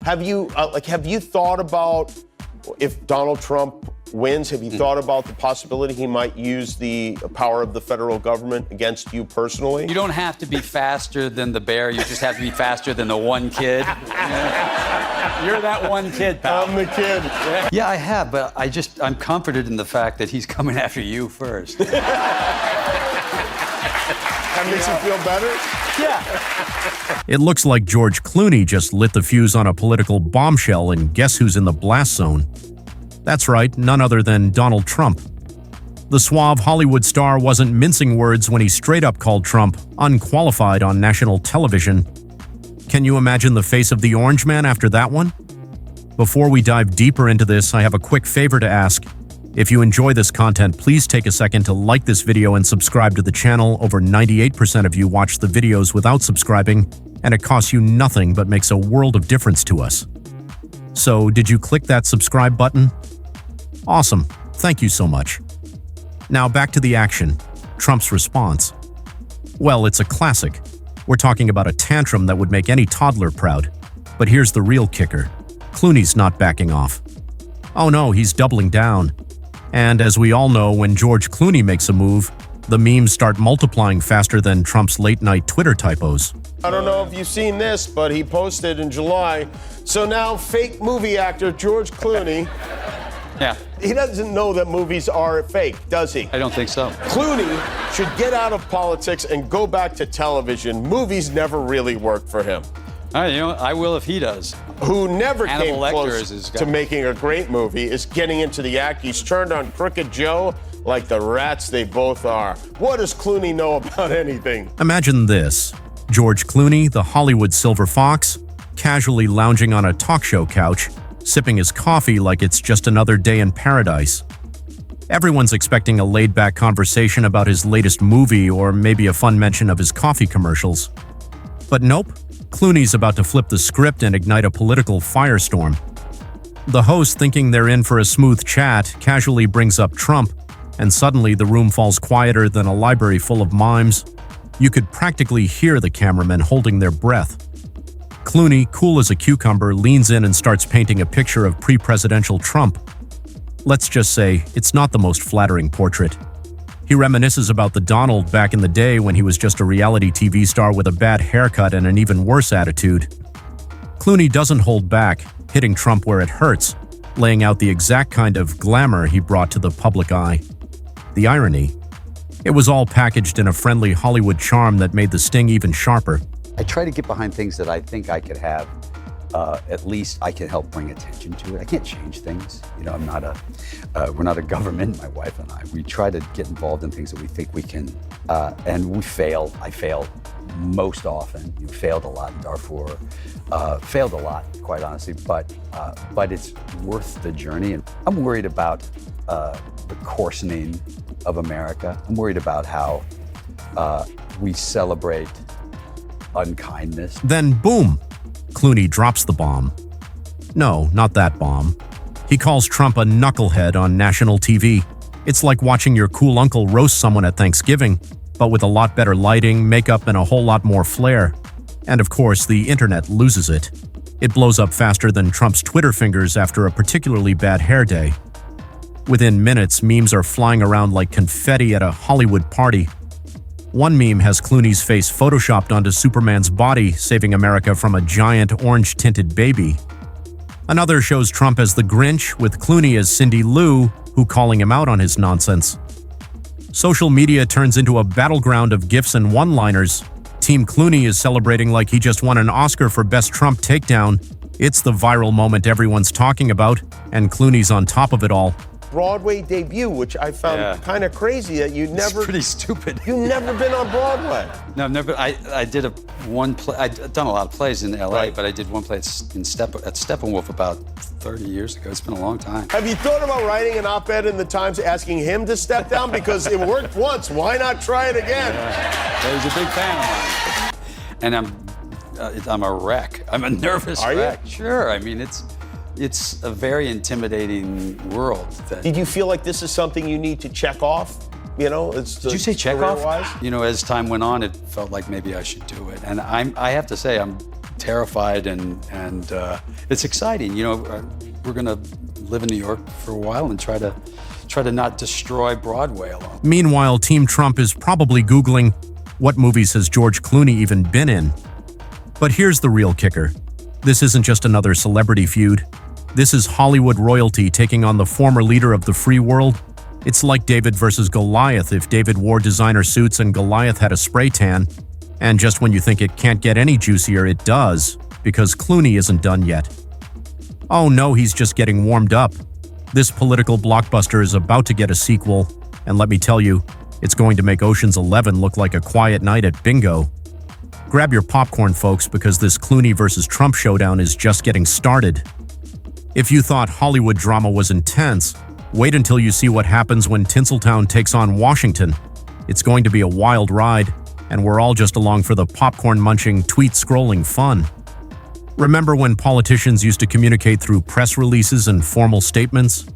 Have you thought about if Donald Trump wins? Have you thought about the possibility he might use the power of the federal government against you personally? You don't have to be faster than the bear. You just have to be faster than the one kid. You're that one kid, pal. I'm the kid. Yeah, I have, but I'm comforted in the fact that he's coming after you first. That makes you feel better? Yeah. It looks like George Clooney just lit the fuse on a political bombshell, and guess who's in the blast zone? That's right, none other than Donald Trump. The suave Hollywood star wasn't mincing words when he straight up called Trump unqualified on national television. Can you imagine the face of the Orange Man after that one? Before we dive deeper into this, I have a quick favor to ask. If you enjoy this content, please take a second to like this video and subscribe to the channel. Over 98% of you watch the videos without subscribing, and it costs you nothing but makes a world of difference to us. So, did you click that subscribe button? Awesome. Thank you so much. Now back to the action. Trump's response. Well, it's a classic. We're talking about a tantrum that would make any toddler proud. But here's the real kicker. Clooney's not backing off. Oh no, he's doubling down. And as we all know, when George Clooney makes a move, the memes start multiplying faster than Trump's late-night Twitter typos. I don't know if you've seen this, but he posted in July. So now fake movie actor George Clooney, Yeah. he doesn't know that movies are fake, does he? I don't think so. Clooney should get out of politics and go back to television. Movies never really worked for him. I will if he does. Who never Hannibal came Lecter close is his guy. to making a great movie is getting into the act. He's turned on Crooked Joe like the rats they both are. What does Clooney know about anything? Imagine this. George Clooney, the Hollywood silver fox, casually lounging on a talk show couch, sipping his coffee like it's just another day in paradise. Everyone's expecting a laid-back conversation about his latest movie or maybe a fun mention of his coffee commercials. But nope, Clooney's about to flip the script and ignite a political firestorm. The host, thinking they're in for a smooth chat, casually brings up Trump, and suddenly the room falls quieter than a library full of mimes. You could practically hear the cameramen holding their breath. Clooney, cool as a cucumber, leans in and starts painting a picture of pre-presidential Trump. Let's just say, it's not the most flattering portrait. He reminisces about the Donald back in the day when he was just a reality TV star with a bad haircut and an even worse attitude. Clooney doesn't hold back, hitting Trump where it hurts, laying out the exact kind of glamour he brought to the public eye. The irony. It was all packaged in a friendly Hollywood charm that made the sting even sharper. I try to get behind things that I think I could have. At least I can help bring attention to it. I can't change things. You know, we're not a government, my wife and I. We try to get involved in things that we think we can, and we fail. I fail most often. You failed a lot in Darfur. Failed a lot, quite honestly, but it's worth the journey. And I'm worried about the coarsening of America. I'm worried about how we celebrate unkindness. Then boom! Clooney drops the bomb. No, not that bomb. He calls Trump a knucklehead on national TV. It's like watching your cool uncle roast someone at Thanksgiving, but with a lot better lighting, makeup, and a whole lot more flair. And of course, the internet loses it. It blows up faster than Trump's Twitter fingers after a particularly bad hair day. Within minutes, memes are flying around like confetti at a Hollywood party. One meme has Clooney's face photoshopped onto Superman's body, saving America from a giant orange-tinted baby. Another shows Trump as the Grinch, with Clooney as Cindy Lou, who calling him out on his nonsense. Social media turns into a battleground of GIFs and one-liners. Team Clooney is celebrating like he just won an Oscar for Best Trump Takedown. It's the viral moment everyone's talking about, and Clooney's on top of it all. Broadway debut, which I found kind of crazy that you'd never. It's pretty stupid. You've never been on Broadway. No, I've never. I did one play. I've done a lot of plays in LA, but I did one play at Steppenwolf about 30 years ago. It's been a long time. Have you thought about writing an op-ed in the Times asking him to step down? Because it worked once. Why not try it again? Yeah. He's a big fan of mine. And I'm a wreck. I'm a nervous wreck. You? Sure. I mean, it's a very intimidating world. Did you feel like this is something you need to check off? You know, Did you say check off? You know, as time went on, it felt like maybe I should do it. And I have to say, I'm terrified, and it's exciting. You know, we're going to live in New York for a while and try to not destroy Broadway alone. Meanwhile, Team Trump is probably Googling, what movies has George Clooney even been in? But here's the real kicker. This isn't just another celebrity feud. This is Hollywood royalty taking on the former leader of the free world. It's like David versus Goliath if David wore designer suits and Goliath had a spray tan. And just when you think it can't get any juicier, it does, because Clooney isn't done yet. Oh no, he's just getting warmed up. This political blockbuster is about to get a sequel, and let me tell you, it's going to make Ocean's 11 look like a quiet night at bingo. Grab your popcorn, folks, because this Clooney versus Trump showdown is just getting started. If you thought Hollywood drama was intense, wait until you see what happens when Tinseltown takes on Washington. It's going to be a wild ride, and we're all just along for the popcorn-munching, tweet-scrolling fun. Remember when politicians used to communicate through press releases and formal statements?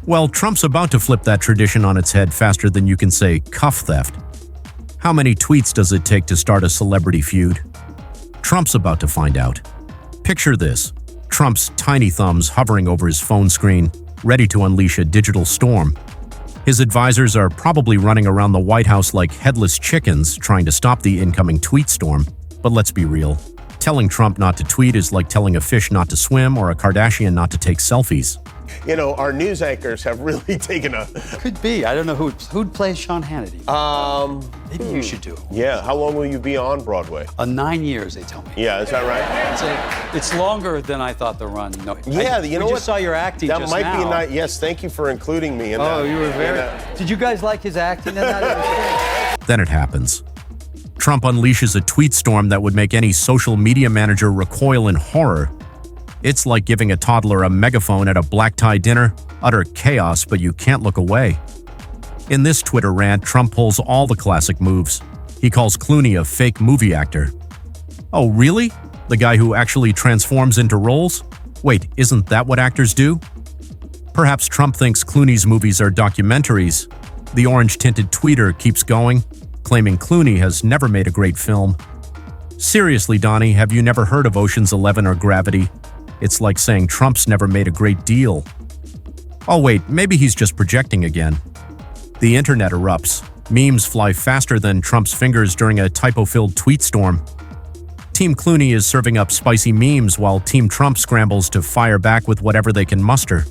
Well, Trump's about to flip that tradition on its head faster than you can say cuff theft. How many tweets does it take to start a celebrity feud? Trump's about to find out. Picture this: Trump's tiny thumbs hovering over his phone screen, ready to unleash a digital storm. His advisors are probably running around the White House like headless chickens trying to stop the incoming tweet storm. But let's be real. Telling Trump not to tweet is like telling a fish not to swim or a Kardashian not to take selfies. You know, our news anchors have really taken a... Could be. I don't know who'd play Sean Hannity. Maybe you should do it. Yeah, how long will you be on Broadway? 9 years, they tell me. Yeah, is that right? It's longer than I thought the run. No, Yeah, you know what? I just saw your acting that just might now. be a night. Yes, thank you for including me in that. Oh, you were very... Did you guys like his acting in that? It was great. Then it happens. Trump unleashes a tweet storm that would make any social media manager recoil in horror. It's like giving a toddler a megaphone at a black-tie dinner. Utter chaos, but you can't look away. In this Twitter rant, Trump pulls all the classic moves. He calls Clooney a fake movie actor. Oh, really? The guy who actually transforms into roles? Wait, isn't that what actors do? Perhaps Trump thinks Clooney's movies are documentaries. The orange-tinted tweeter keeps going, claiming Clooney has never made a great film. Seriously, Donnie, have you never heard of Ocean's 11 or Gravity? It's like saying Trump's never made a great deal. Oh wait, maybe he's just projecting again. The internet erupts. Memes fly faster than Trump's fingers during a typo-filled tweet storm. Team Clooney is serving up spicy memes while Team Trump scrambles to fire back with whatever they can muster.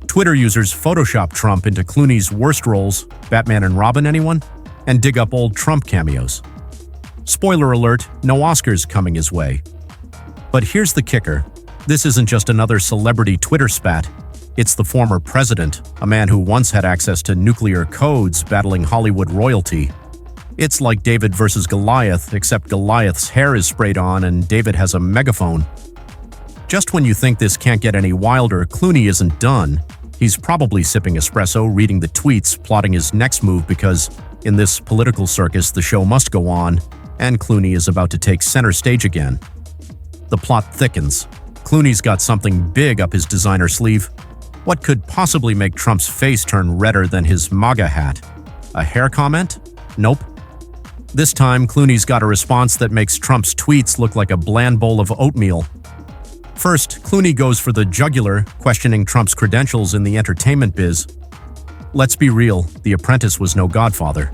Twitter users Photoshop Trump into Clooney's worst roles, Batman and Robin, anyone? And dig up old Trump cameos. Spoiler alert, no Oscars coming his way. But here's the kicker. This isn't just another celebrity Twitter spat. It's the former president, a man who once had access to nuclear codes battling Hollywood royalty. It's like David versus Goliath, except Goliath's hair is sprayed on and David has a megaphone. Just when you think this can't get any wilder, Clooney isn't done. He's probably sipping espresso, reading the tweets, plotting his next move because, in this political circus, the show must go on, and Clooney is about to take center stage again. The plot thickens. Clooney's got something big up his designer sleeve. What could possibly make Trump's face turn redder than his MAGA hat? A hair comment? Nope. This time, Clooney's got a response that makes Trump's tweets look like a bland bowl of oatmeal. First, Clooney goes for the jugular, questioning Trump's credentials in the entertainment biz. Let's be real, The Apprentice was no godfather.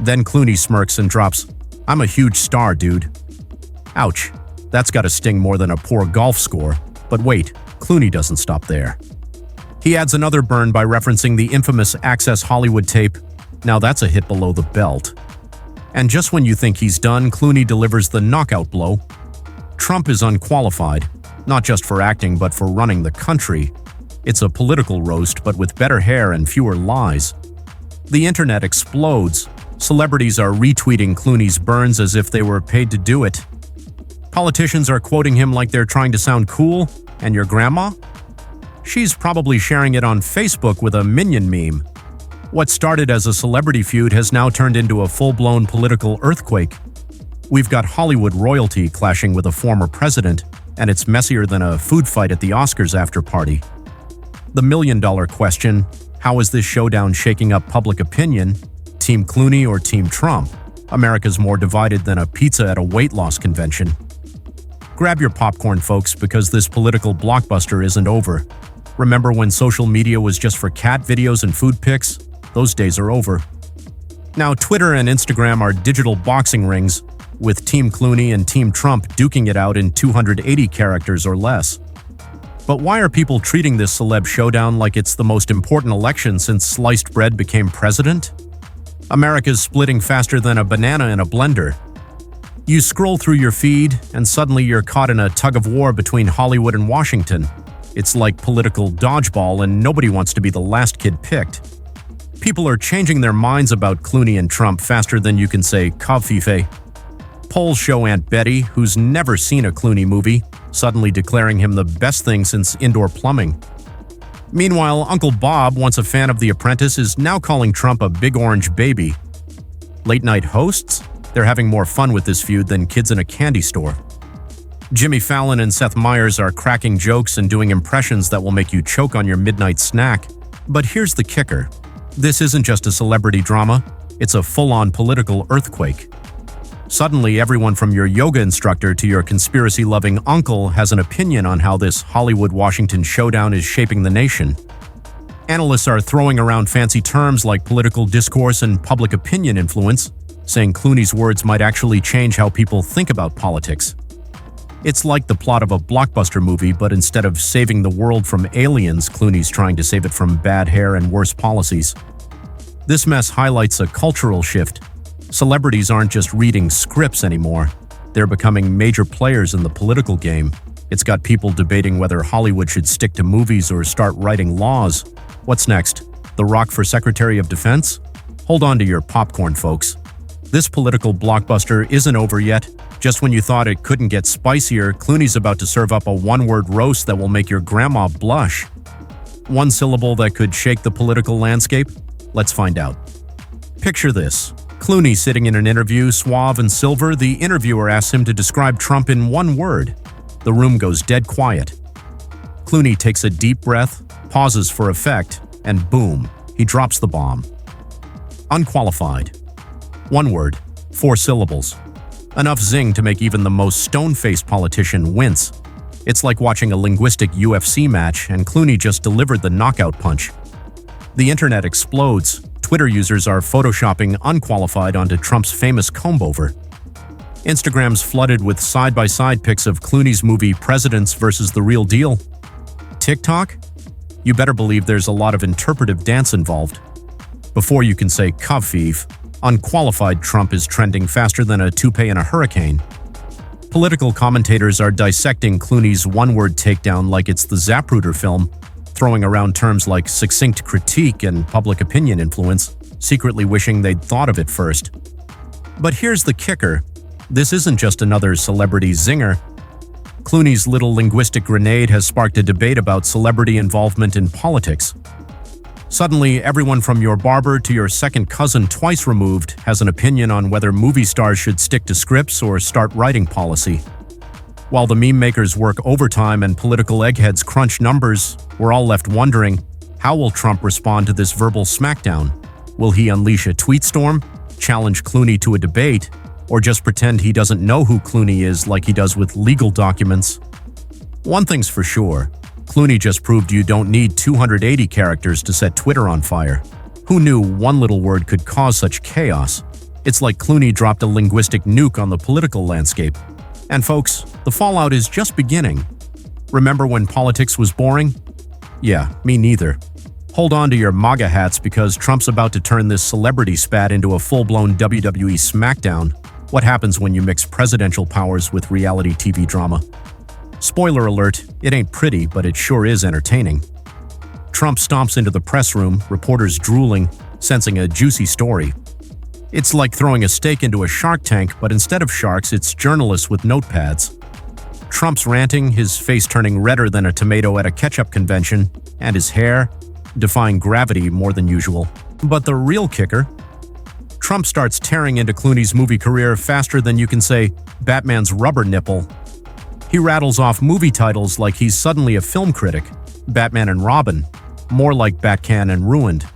Then Clooney smirks and drops, "I'm a huge star, dude." Ouch. That's gotta sting more than a poor golf score. But wait, Clooney doesn't stop there. He adds another burn by referencing the infamous Access Hollywood tape. Now that's a hit below the belt. And just when you think he's done, Clooney delivers the knockout blow. Trump is unqualified, not just for acting but for running the country. It's a political roast, but with better hair and fewer lies. The internet explodes. Celebrities are retweeting Clooney's burns as if they were paid to do it. Politicians are quoting him like they're trying to sound cool, and your grandma? She's probably sharing it on Facebook with a Minion meme. What started as a celebrity feud has now turned into a full-blown political earthquake. We've got Hollywood royalty clashing with a former president, and it's messier than a food fight at the Oscars after party. The million-dollar question, how is this showdown shaking up public opinion? Team Clooney or Team Trump? America's more divided than a pizza at a weight loss convention. Grab your popcorn, folks, because this political blockbuster isn't over. Remember when social media was just for cat videos and food pics? Those days are over. Now, Twitter and Instagram are digital boxing rings, with Team Clooney and Team Trump duking it out in 280 characters or less. But why are people treating this celeb showdown like it's the most important election since sliced bread became president? America's splitting faster than a banana in a blender. You scroll through your feed, and suddenly you're caught in a tug-of-war between Hollywood and Washington. It's like political dodgeball, and nobody wants to be the last kid picked. People are changing their minds about Clooney and Trump faster than you can say "Kavfife." Polls show Aunt Betty, who's never seen a Clooney movie, suddenly declaring him the best thing since indoor plumbing. Meanwhile, Uncle Bob, once a fan of The Apprentice, is now calling Trump a big orange baby. Late-night hosts? They're having more fun with this feud than kids in a candy store. Jimmy Fallon and Seth Meyers are cracking jokes and doing impressions that will make you choke on your midnight snack. But here's the kicker. This isn't just a celebrity drama, it's a full-on political earthquake. Suddenly, everyone from your yoga instructor to your conspiracy-loving uncle has an opinion on how this Hollywood-Washington showdown is shaping the nation. Analysts are throwing around fancy terms like political discourse and public opinion influence, saying Clooney's words might actually change how people think about politics. It's like the plot of a blockbuster movie, but instead of saving the world from aliens, Clooney's trying to save it from bad hair and worse policies. This mess highlights a cultural shift. Celebrities aren't just reading scripts anymore. They're becoming major players in the political game. It's got people debating whether Hollywood should stick to movies or start writing laws. What's next? The Rock for Secretary of Defense? Hold on to your popcorn, folks. This political blockbuster isn't over yet. Just when you thought it couldn't get spicier, Clooney's about to serve up a one-word roast that will make your grandma blush. One syllable that could shake the political landscape? Let's find out. Picture this. Clooney sitting in an interview, suave and silver. The interviewer asks him to describe Trump in one word. The room goes dead quiet. Clooney takes a deep breath, pauses for effect, and boom, he drops the bomb. Unqualified. One word, 4 syllables. Enough zing to make even the most stone-faced politician wince. It's like watching a linguistic UFC match, and Clooney just delivered the knockout punch. The internet explodes. Twitter users are photoshopping unqualified onto Trump's famous comb-over. Instagram's flooded with side-by-side pics of Clooney's movie Presidents versus the Real Deal. TikTok? You better believe there's a lot of interpretive dance involved. Before you can say "Kavfiv," unqualified Trump is trending faster than a toupee in a hurricane. Political commentators are dissecting Clooney's one-word takedown like it's the Zapruder film, throwing around terms like succinct critique and public opinion influence, secretly wishing they'd thought of it first. But here's the kicker. This isn't just another celebrity zinger. Clooney's little linguistic grenade has sparked a debate about celebrity involvement in politics. Suddenly, everyone from your barber to your second cousin twice removed has an opinion on whether movie stars should stick to scripts or start writing policy. While the meme makers work overtime and political eggheads crunch numbers, we're all left wondering, how will Trump respond to this verbal smackdown? Will he unleash a tweet storm, challenge Clooney to a debate, or just pretend he doesn't know who Clooney is like he does with legal documents? One thing's for sure, Clooney just proved you don't need 280 characters to set Twitter on fire. Who knew one little word could cause such chaos? It's like Clooney dropped a linguistic nuke on the political landscape. And folks, the fallout is just beginning. Remember when politics was boring? Yeah, me neither. Hold on to your MAGA hats because Trump's about to turn this celebrity spat into a full-blown WWE smackdown. What happens when you mix presidential powers with reality TV drama? Spoiler alert, it ain't pretty, but it sure is entertaining. Trump stomps into the press room, reporters drooling, sensing a juicy story. It's like throwing a steak into a shark tank, but instead of sharks, it's journalists with notepads. Trump's ranting, his face turning redder than a tomato at a ketchup convention, and his hair defying gravity more than usual. But the real kicker, Trump starts tearing into Clooney's movie career faster than you can say Batman's rubber nipple. He rattles off movie titles like he's suddenly a film critic. Batman and Robin, more like Batcan and Ruined.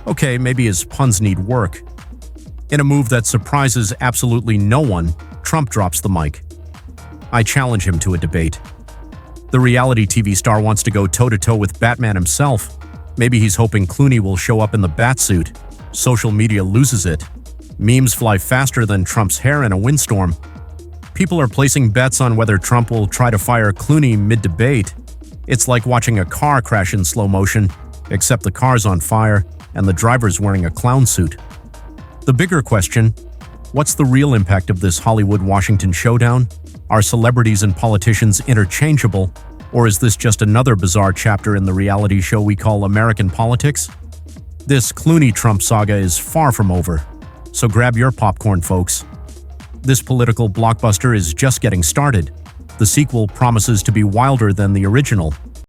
Okay, maybe his puns need work. In a move that surprises absolutely no one, Trump drops the mic. I challenge him to a debate. The reality TV star wants to go toe-to-toe with Batman himself. Maybe he's hoping Clooney will show up in the Batsuit. Social media loses it. Memes fly faster than Trump's hair in a windstorm. People are placing bets on whether Trump will try to fire Clooney mid-debate. It's like watching a car crash in slow motion, except the car's on fire and the driver's wearing a clown suit. The bigger question, what's the real impact of this Hollywood-Washington showdown? Are celebrities and politicians interchangeable, or is this just another bizarre chapter in the reality show we call American politics? This Clooney-Trump saga is far from over, so grab your popcorn, folks. This political blockbuster is just getting started. The sequel promises to be wilder than the original,